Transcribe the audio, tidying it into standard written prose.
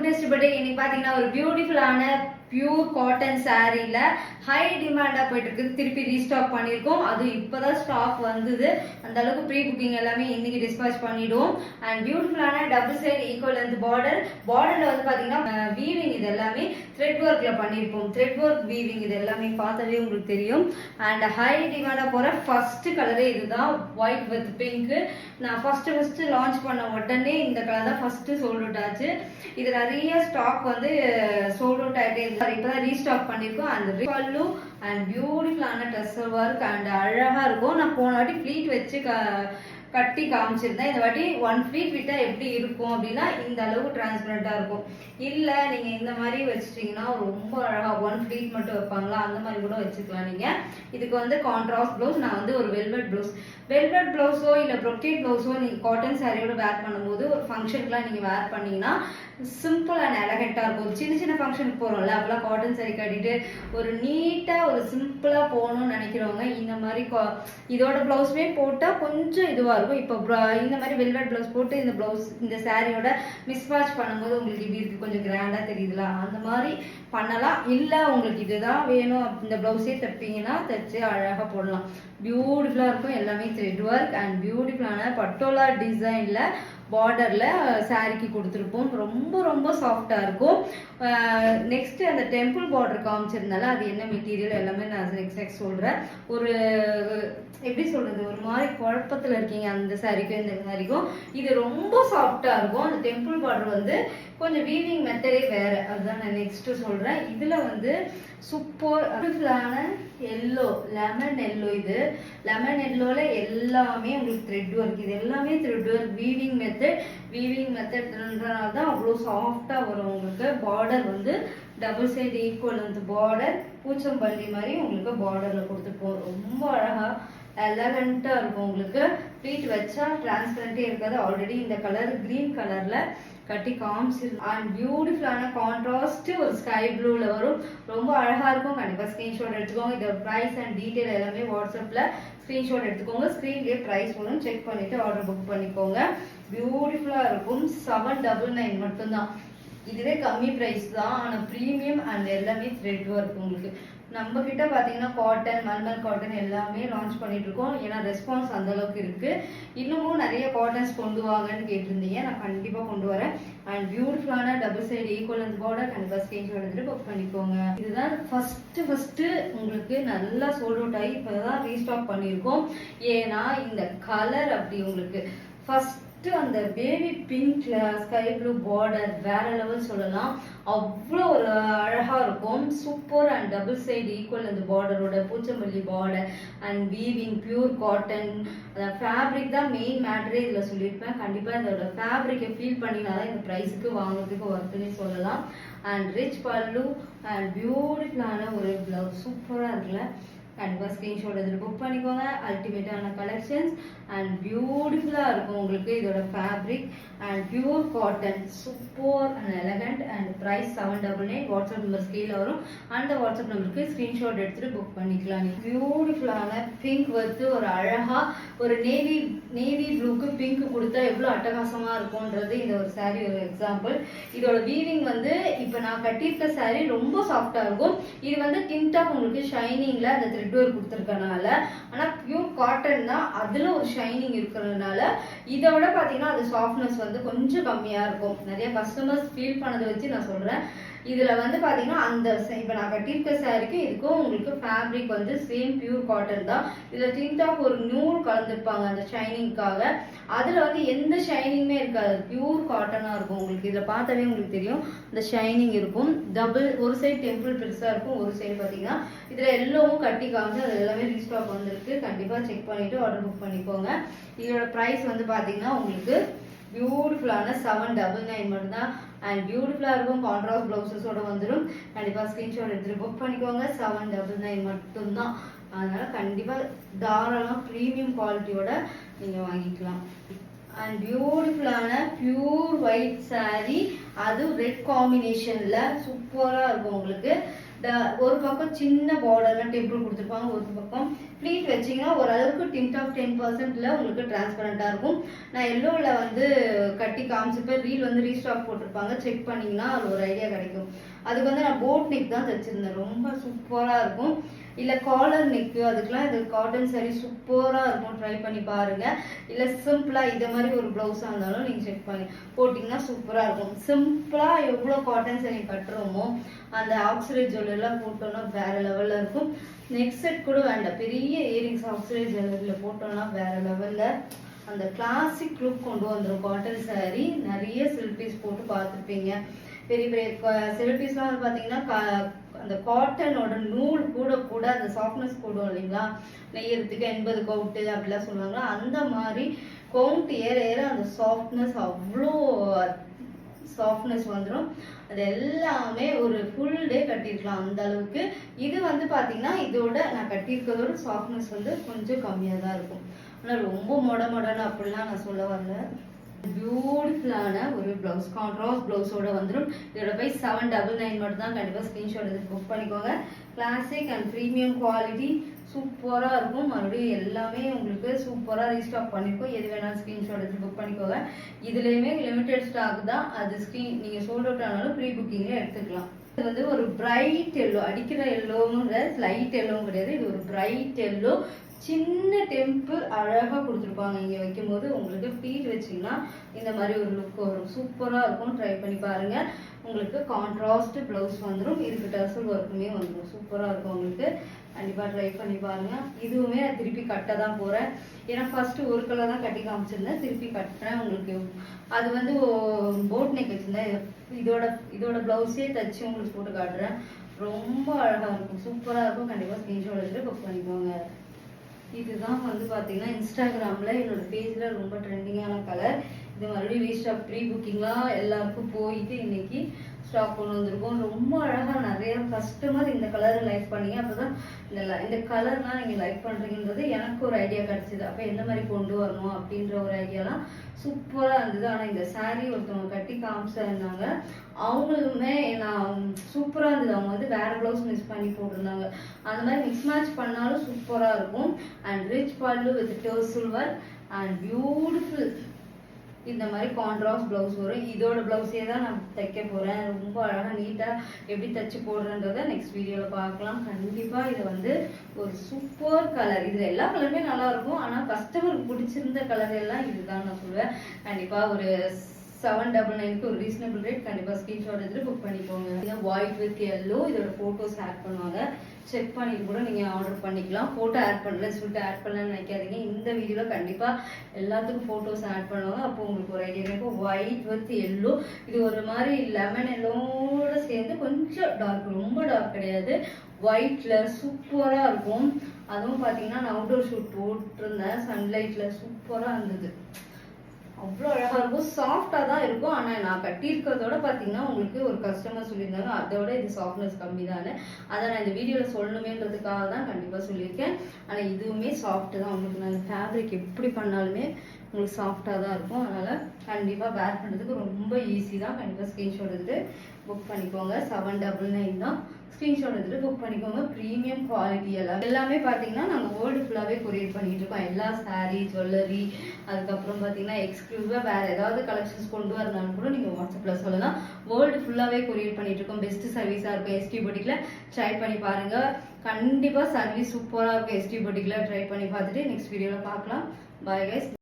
Best birthday இன்னைக்கு பாத்தீங்கன்னா ஒரு பியூட்டிஃபுல்லான பியூர் காட்டன் சாரீல ஹை டிமாண்டா போயிட்டு இருக்கு. திருப்பி ரீஸ்டாக் பண்ணிருக்கோம். அது இப்பதான் ஸ்டாக் வந்தது. அந்த அளவுக்கு ப்ரீ புக்கிங் எல்லாமே இன்னைக்கு டிஸ்பாச் பண்ணிடுவோம். அண்ட் பியூட்டிஃபுல்லான டபுள் சைடு ஈக்குவல் லென்த் பார்டர்ல வந்து பாத்தீங்கன்னா வீவிங் இது எல்லாமே த்ரெட் ஒர்க்ல பண்ணிருப்போம். த்ரெட் ஒர்க் வீவிங் இது எல்லாமே பார்த்தாலே உங்களுக்கு தெரியும். அண்ட் ஹை டிமாண்டா போற ஃபர்ஸ்ட் கலரே இதுதான், ஒயிட் வித் பிங்க். நான் ஃபர்ஸ்ட் லான்ச் பண்ண உடனே இந்த கலர் தான் ஃபர்ஸ்ட் சோல்ட் அவுட் ஆச்சு. இது நிறைய ஸ்டாக் வந்து சோல்ட் அவுட் ஆயிட்டே இருக்கு. இப்பதான் ரீஸ்டாக் பண்ணிருக்கோம். அந்த பல்லு அண்ட் பியூட்டிஃபுல்லான டெஸ்ஸர் ஒர்க் அண்ட் அழகா இருக்கும். நான் போன வாட்டி ஃபிளீட் வச்சு கட்டி காமிச்சிருந்தேன். இந்த வாட்டி 1 ஃபீட் விட்டா எப்படி இருக்கும் அப்படின்னா இந்த அளவுக்கு டிரான்ஸ்பரண்டா இருக்கும். இல்ல நீங்க இந்த மாதிரி வச்சுட்டீங்கன்னா ரொம்ப அழகா 1 ஃபீட் மட்டும் வைப்பாங்களா, அந்த மாதிரி கூட வச்சுக்கலாம். நீங்க இதுக்கு வந்து கான்ட்ராஸ்ட் ப்ளவுஸ், நான் வந்து ஒரு வெல்வெட் ப்ளவுஸோ இல்ல ப்ரொக்கேட் ப்ளவுஸோ நீங்க காட்டன் சாரியோட வேர் பண்ணும்போது ஒரு ஃபங்க்ஷனுக்குலாம் நீங்க வேர் பண்ணீங்கன்னா சிம்பிள் அண்ட் எலகண்டா இருக்கும். சின்ன சின்ன ஃபங்க்ஷனுக்கு போறோம்ல, அப்பெல்லாம் காட்டன் சாரி கட்டிட்டு ஒரு நீட்டா ஒரு சிம்பிளா போகணும்னு நினைக்கிறவங்க இந்த மாதிரி இதோட பிளவுஸ்மே போட்டா கொஞ்சம் இதுவா இருக்கும். இப்போ இந்த மாதிரி வெல்வெட் பிளவுஸ் போட்டு இந்த பிளவுஸ் இந்த சாரியோட மிஸ்மேட்ச் பண்ணும்போது உங்களுக்கு இப்படி இருக்கு, கொஞ்சம் கிராண்டா தெரியுதுல, அந்த மாதிரி பண்ணலாம். இல்ல உங்களுக்கு இதுதான் வேணும், இந்த பிளவுஸே தைப்பீங்கன்னா தைச்சு அழகா போடலாம். பியூட்டிஃபுல்லா இருக்கும். எல்லாமே த்ரெட் ஒர்க் அண்ட் பியூட்டிஃபுல்லான பட்டோலா டிசைன்ல பார்டர்ல சாரிக்கு கொடுத்துருப்போம். ரொம்ப ரொம்ப சாஃப்டா இருக்கும். நெக்ஸ்ட் அந்த டெம்பிள் பார்டர் காமிச்சிருந்தால அது என்ன மெட்டீரியல் எல்லாமே நான் நெக்ஸ்ட் சொல்றேன். ஒரு எப்படி சொல்றது, ஒரு மாதிரி குழப்பத்துல இருக்கீங்க அந்த சாரிக்கும் இந்த சாரிக்கும். இது ரொம்ப சாஃப்டா இருக்கும். அந்த டெம்பிள் பார்டர் வந்து கொஞ்சம் வீவிங் மெத்தடே வேற, அதுதான் நான் நெக்ஸ்ட் சொல்றேன். இதுல வந்து சூப்பரான எல்லோ, லெமன் எல்லோ. இது லெமன் எல்லோல எல்லாமே உங்களுக்கு த்ரெட் ஒர்க். இது எல்லாமே த்ரெட் ஒர்க், வீவிங் மெத்தட்ன்றனால தான் அவ்வளோ சாஃப்டா வரும். உங்களுக்கு பார்டர் வந்து டபுள் சைடு ஈக்குவல் வந்து பார்டர் பூச்சம்பள்ளி மாதிரி உங்களுக்கு பார்டர்ல கொடுத்துருப்போம். ரொம்ப அழகா எலகண்டா இருக்கும். உங்களுக்கு ப்ளீட் வச்சா டிரான்ஸ்பரண்டே இருக்காது. ஆல்ரெடி இந்த கலர் கிரீன் கலர்ல கட்டி காமிச்சிருக்கு. அண்ட் பியூட்டிஃபுல்லான கான்ட்ராஸ்ட் ஒரு ஸ்கை ப்ளூல வரும். ரொம்ப அழகா இருக்கும். கண்டிப்பா ஸ்கிரீன்ஷாட் எடுத்துக்கோங்க. இதோட பிரைஸ் அண்ட் டீடைல் எல்லாமே வாட்ஸ்அப்ல ஸ்கிரீன்ஷாட் எடுத்துக்கோங்க. ஸ்கிரீன்லயே பிரைஸ் வரும், செக் பண்ணிட்டு ஆர்டர் புக் பண்ணிக்கோங்க. பியூட்டிஃபுல்லா இருக்கும். 799 மட்டும்தான். இதுவே கம்மி பிரைஸ் தான், ஆனா பிரீமியம் அண்ட் எல்லாமே த்ரெட் ஒர்க். உங்களுக்கு நம்ம கிட்ட பாத்தீங்கன்னா காட்டன், மல்மல் காட்டன் எல்லாமே லான்ச் பண்ணிட்டு இருக்கோம். ஏன்னா ரெஸ்பான்ஸ் அந்த அளவுக்கு இருக்கு. இன்னமும் நிறைய காட்டன்ஸ் கொண்டு வாங்கன்னு கேட்டிருந்தீங்க, நான் கண்டிப்பா கொண்டு வரேன். அண்ட் பியூட்டிஃபுல்லான double side equal length border கண்டிப்பா ஸ்கிரீன்ஷாட் எடுத்துட்டு புக் பண்ணிக்கோங்க. இதுதான் ஃபர்ஸ்ட் உங்களுக்கு நல்லா சோல்ட் அவுட் ஆகி இப்பதான் ரீஸ்டாக் பண்ணியிருக்கோம். ஏன்னா இந்த கலர் அப்படி உங்களுக்கு ஃபர்ஸ்ட் அந்த பேபி பிங்க்ல ஸ்கை ப்ளூ பார்டர் வேற லெவல் சொல்லலாம். அவ்வளோ ஒரு அழகா இருக்கும். Super and double side equal அந்த பார்டரோட Pochampally border and weaving pure cotton. அந்த ஃபேப்ரிக் தான் மெயின் மேட்டரே இதுல சொல்லியிருப்பேன். கண்டிப்பா இதோட ஃபேப்ரிக்கை ஃபீல் பண்ணினாதான் இந்த ப்ரைஸுக்கு வாங்குறதுக்கு ஒர்த்துன்னு சொல்லலாம். அண்ட் ரிச் பல்லு அண்ட் பியூட்டிஃபுல்லான ஒரு பிளவுஸ் சூப்பரா இருக்குல்ல. கண்டிப்பாக ஸ்க்ரீன்ஷாட் எடுத்து புக் பண்ணிக்கோங்க. அல்டிமேட்டான கலெக்ஷன்ஸ் அண்ட் பியூட்டிஃபுல்லாக இருக்கும். உங்களுக்கு இதோட fabric and pure cotton super and elegant. And price 799. WhatsApp number ஸ்கீல வரும். அந்த வாட்ஸ்அப் நம்பருக்கு ஸ்க்ரீன்ஷாட் எடுத்துட்டு புக் பண்ணிக்கலாம். நீங்கள் பியூட்டிஃபுல்லான பிங்க் வந்து ஒரு அழகா ஒரு நேவி ப்ளூக்கு பிங்க் கொடுத்தா எவ்வளோ அட்டகாசமா இருக்கும்ன்றது இந்த ஒரு சாரீ ஒரு எக்ஸாம்பிள். இதோட வீவிங் வந்து இப்போ நான் கட்டியிருக்க சாரீ ரொம்ப சாஃப்டா இருக்கும். இது வந்து டின்டாப் உங்களுக்கு ஷைனிங்ல அந்த த்ரெட் ஒர்க் கொடுத்துருக்கனால, ஆனா பியூர் காட்டன் தான், அதுல ஒரு ஷைனிங் இருக்கிறதுனால இதோட பாத்தீங்கன்னா அது சாஃப்ட்னஸ் வந்து கொஞ்சம் கம்மியா இருக்கும். நிறைய கஸ்டமர்ஸ் ஃபீல் பண்ணதை வச்சு நான் சொல்றேன். இதுல வந்து பாத்தீங்கன்னா அந்த இப்ப நான் கட்டியிருக்க சாரிக்கு இதுக்கும் உங்களுக்கு ஃபேப்ரிக் வந்து சேம் பியூர் காட்டன் தான். இதுல டின்டாப் ஒரு நூல் கலந்துருப்பாங்க அந்த ஷைனிங்காக. அதுல வந்து எந்த ஷைனிங்குமே இருக்காது, பியூர் காட்டனா இருக்கும். உங்களுக்கு இதுல பார்த்தாவே உங்களுக்கு தெரியும் இந்த ஷைனிங் இருக்கும். டபுள் ஒரு சைடு டெம்பிள் பெருசா இருக்கும், ஒரு சைடு பாத்தீங்கன்னா இதுல எல்லோவும் கட்டி காமிச்சு அது எல்லாமே ரீஸ்டாக் வந்திருக்கு. கண்டிப்பா செக் பண்ணிட்டு ஆர்டர் புக் பண்ணிக்கோங்க. இதோட பிரைஸ் வந்து பாத்தீங்கன்னா உங்களுக்கு பியூட்டிஃபுல்லான 799 மட்டும்தான். அண்ட் பியூட்டிஃபுல்லா இருக்கும். கான்ட்ராஸ்ட் பிளவுசஸோட வந்துடும். கண்டிப்பா ஸ்கிரீன்ஷாட் எடுத்துட்டு புக் பண்ணிக்கோங்க. 799 மட்டும்தான். அதனால கண்டிப்பா தாராளமா பிரீமியம் குவாலிட்டியோட நீங்க வாங்கிக்கலாம். அண்ட் பியூட்டிஃபுல்லான பியூர் ஒயிட் சாரி, அது ரெட் காம்பினேஷன்ல சூப்பரா இருக்கும். உங்களுக்கு ஒரு பக்கம் சின்ன பார்டர்லாம் டெம்பிள் கொடுத்துருப்பாங்க, ஒரு பக்கம் ப்ளீட் வச்சிங்கன்னா ஓரளவுக்கு டிண்ட் ஆஃப் 10%ல உங்களுக்கு டிரான்ஸ்பரண்டாக இருக்கும். நான் எல்லோவில் வந்து கட்டி காமிச்சிப்பேன், ரீல் வந்து ரீஸ்டாக் போட்டிருப்பாங்க, செக் பண்ணிங்கன்னா அது ஒரு ஐடியா கிடைக்கும். அதுக்கு வந்து நான் போட் நெக் தான் தைச்சிருந்தேன், ரொம்ப சூப்பராக இருக்கும். இல்லை காலர் நெக்கு அதுக்கெலாம் இது காட்டன் சாரீ சூப்பராக இருக்கும், ட்ரை பண்ணி பாருங்கள். இல்லை சிம்பிளாக இதை மாதிரி ஒரு ப்ளவுஸாக இருந்தாலும் நீங்கள் செக் பண்ணி போட்டிங்கன்னா சூப்பராக இருக்கும். சிம்பிளாக எவ்வளோ காட்டன் சாரீ கட்டுறோமோ அந்த ஆக்சிடைஸ் ஜுவல்லரிலாம் போட்டோன்னா வேறு லெவலில் இருக்கும். நெக் செட் கூட வேண்டாம், பெரிய இயரிங்ஸ் ஆக்சிடைஸ் ஜுவல்லரியில் போட்டோன்னா வேறு லெவலில் அந்த கிளாசிக் லுக் கொண்டு வந்துடும். காட்டன் சாரீ நிறைய சில்க் பீஸ் போட்டு பார்த்துருப்பீங்க. பெரிய பெரிய சில்க் பீஸ்லாம் வந்து பார்த்தீங்கன்னா அந்த காட்டனோட நூல் கூட அந்த சாஃப்ட்னஸ் கூடும் இல்லைங்களா, நெய்யறதுக்கு 80 கவுட்டு அப்படிலாம் சொல்லுவாங்களா, அந்த மாதிரி கவுண்ட் ஏற ஏற அந்த சாஃப்ட்னஸ் அவ்வளோ சாஃப்ட்னஸ் வந்துடும். அது எல்லாமே ஒரு ஃபுல் டே கட்டியிருக்கலாம் அந்த அளவுக்கு. இது வந்து பார்த்தீங்கன்னா இதோட நான் கட்டியிருக்கிறதோட சாஃப்ட்னஸ் வந்து கொஞ்சம் கம்மியாக தான் இருக்கும். ஆனால் ரொம்ப மொடன்னு அப்படிலாம் நான் சொல்ல வரல. பியூட்டிஃபுல்லான ஒரு ப்ளவுஸ், கான்ட்ராஸ்ட் ப்ளவுஸோட வந்துடும். இதோட போய் 799 மட்டும் தான். கண்டிப்பாக ஸ்க்ரீன்ஷாட் எடுத்து புக் பண்ணிக்கோங்க. கிளாசிக் அண்ட் ப்ரீமியம் குவாலிட்டி சூப்பராக இருக்கும். மறுபடியும் எல்லாமே உங்களுக்கு சூப்பராக ரீஸ்டாக் பண்ணியிருக்கோம். எது வேணாலும் ஸ்க்ரீன்ஷாட் எடுத்து புக் பண்ணிக்கோங்க. இதுலேயுமே லிமிடெட் ஸ்டாக் தான். அது நீங்கள் சோல்ட் அவுட் ஆனாலும் ப்ரீ புக்கிங்கே எடுத்துக்கலாம். இது வந்து ஒரு பிரைட் எல்லோ, அடிக்கிற எல்லோவும் லைட் எல்லோவும் கிடையாது, இது ஒரு பிரைட் எல்லோ. சின்ன டெம்பிள் அழகாக கொடுத்துருப்பாங்க. இங்கே வைக்கும்போது உங்களுக்கு ப்ளீட் வச்சிங்கன்னா இந்த மாதிரி ஒரு லுக் வரும், சூப்பராக இருக்கும். ட்ரை பண்ணி பாருங்கள். உங்களுக்கு கான்ட்ராஸ்ட் ப்ளவுஸ் வந்துடும், இதுக்கு டர்சல் ஒர்க்குமே வந்துடும், சூப்பராக இருக்கும் உங்களுக்கு. கண்டிப்பாக ட்ரை பண்ணி பாருங்கள். இதுவுமே நான் திருப்பி கட்ட தான் போகிறேன். ஏன்னா ஃபஸ்ட்டு ஒரு கலர் தான் கட்டி காமிச்சிருந்தேன், திருப்பி கட்டுறேன் உங்களுக்கு. அது வந்து போட் நெக் வச்சுருந்தேன், இதோட ப்ளவுஸே தைச்சி உங்களுக்கு போட்டு காட்டுறேன். ரொம்ப அழகாக இருக்கும், சூப்பராக இருக்கும். கண்டிப்பாக ஸ்க்ரீன்ஷாட் எடுத்துட்டு புக் பண்ணிக்கோங்க. இதுதான் வந்து பார்த்தீங்கன்னா இன்ஸ்டாகிராமில் என்னோட பேஜில் ரொம்ப ட்ரெண்டிங்கான கலர். இது மறுபடியும் ரீஸ்டாக் ப்ரீ புக்கிங்லாம் எல்லாருக்கும் போயிட்டு இன்னைக்கு ஸ்டாக் கொண்டு வந்திருக்கோம். ரொம்ப அழகாக நிறைய கஸ்டமர் இந்த கலரை லைக் பண்ணீங்க. அப்போ தான் இந்த கலர்லாம் நீங்கள் லைக் பண்ணுறீங்கன்றது எனக்கு ஒரு ஐடியா கிடச்சிது. அப்போ எந்த மாதிரி கொண்டு வரணும் அப்படின்ற ஒரு ஐடியாலாம் சூப்பராக இருந்தது. ஆனால் இந்த சாரீ ஒருத்தவங்க கட்டி காமிச்சிருந்தாங்க, அவங்களுமே நான் சூப்பராக இருந்தது. அவங்க வந்து வேறு ப்ளவுஸ் மிஸ் பண்ணி போட்டிருந்தாங்க. அந்த மாதிரி மிக்ஸ் மேட்ச் பண்ணாலும் சூப்பராக இருக்கும். அண்ட் ரிச் பல்லு வித் டர்சல் ஒர்க் அண்ட் பியூட்டிஃபுல் இந்த மாதிரி கான்ட்ராஸ்ட் ப்ளவுஸ் வரும். இதோட ப்ளவுஸே தான் நான் தைக்க போகிறேன். ரொம்ப அழகாக நீட்டாக எப்படி தைச்சி போடுறன்றதை நெக்ஸ்ட் வீடியோவில் பார்க்கலாம். கண்டிப்பாக இது வந்து ஒரு சூப்பர் கலர். இதில் எல்லா கலருமே நல்லாயிருக்கும், ஆனால் கஸ்டமருக்கு பிடிச்சிருந்த கலர் எல்லாம் இதுதான் நான் சொல்லுவேன். கண்டிப்பாக ஒரு 799க்கு ஒரு ரீசனபிள் ரேட். கண்டிப்பாக ஸ்க்ரீன்ஷாட் எடுத்துட்டு புக் பண்ணிக்கோங்க. இது ஒயிட் வித் எல்லோ, இதோட ஃபோட்டோஸ் ஆட் பண்ணுவாங்க, செக் பண்ணிட்டு கூட நீங்கள் ஆர்டர் பண்ணிக்கலாம். ஃபோட்டோ ஆட் பண்ணலன்னு சொல்லிட்டு ஆட் பண்ணலன்னு நினைக்காதீங்க. இந்த வீடியோவில் கண்டிப்பாக எல்லாத்துக்கும் ஃபோட்டோஸ் ஆட் பண்ணுவாங்க. அப்போ உங்களுக்கு ஒரு ஐடியா இருக்கும். ஒயிட் வித் எல்லோ, இது ஒரு மாதிரி லெமன் எல்லோட சேர்ந்து கொஞ்சம் டார்க், ரொம்ப டார்க் கிடையாது, ஒயிட்டில் சூப்பராக இருக்கும். அதுவும் பார்த்தீங்கன்னா நான் அவுட்டோர் ஷூட் போட்டிருந்தேன், சன்லைட்டில் சூப்பராக இருந்தது. அவ்வளோ அழகாக இருக்கும், சாஃப்டாக தான் இருக்கும். ஆனால் நான் கட்டியிருக்கிறதோட பார்த்தீங்கன்னா உங்களுக்கு ஒரு கஸ்டமர் சொல்லியிருந்தாங்க அதோட இது சாஃப்ட்னஸ் கம்மி தானே, அதை நான் இந்த வீடியோவில் சொல்லணுமேன்றதுக்காக தான் கண்டிப்பாக சொல்லியிருக்கேன். ஆனால் இதுவுமே சாஃப்ட்டு தான். உங்களுக்கு நான் ஃபேப்ரிக் எப்படி பண்ணாலுமே உங்களுக்கு சாஃப்டாக தான் இருக்கும். அதனால் கண்டிப்பாக வேர் பண்ணுறதுக்கு ரொம்ப ஈஸி தான். கண்டிப்பாக ஸ்க்ரீன்ஷாட் எடுத்துட்டு புக் பண்ணிக்கோங்க. 799 தான். ஸ்க்ரீன்ஷாட் எடுத்துட்டு புக் பண்ணிக்கோங்க. ப்ரீமியம் குவாலிட்டி எல்லாமே பார்த்தீங்கன்னா நாங்கள் வேர்ல்டு ஃபுல்லாகவே கொரியர் பண்ணிட்டு இருக்கோம். எல்லா சாரீ, ஜுவல்லரி, அதுக்கப்புறம் பார்த்தீங்கன்னா எக்ஸ்க்ளூசிவாக வேறு ஏதாவது கலெக்ஷன்ஸ் கொண்டு வரனாலும் கூட நீங்கள் வாட்ஸ்அப்பில் சொல்லலாம். வேர்ல்டு ஃபுல்லாகவே கொரியர் பண்ணிட்டு இருக்கோம். பெஸ்ட் சர்வீஸாக இருக்கும். எஸ்டி பொட்டிக்கில் ட்ரை பண்ணி பாருங்கள். கண்டிப்பாக சர்வீஸ் சூப்பராக இருக்கும். எஸ்டி பொட்டிக்கில் ட்ரை பண்ணி பார்த்துட்டு நெக்ஸ்ட் வீடியோவில் பார்க்கலாம். Bye guys.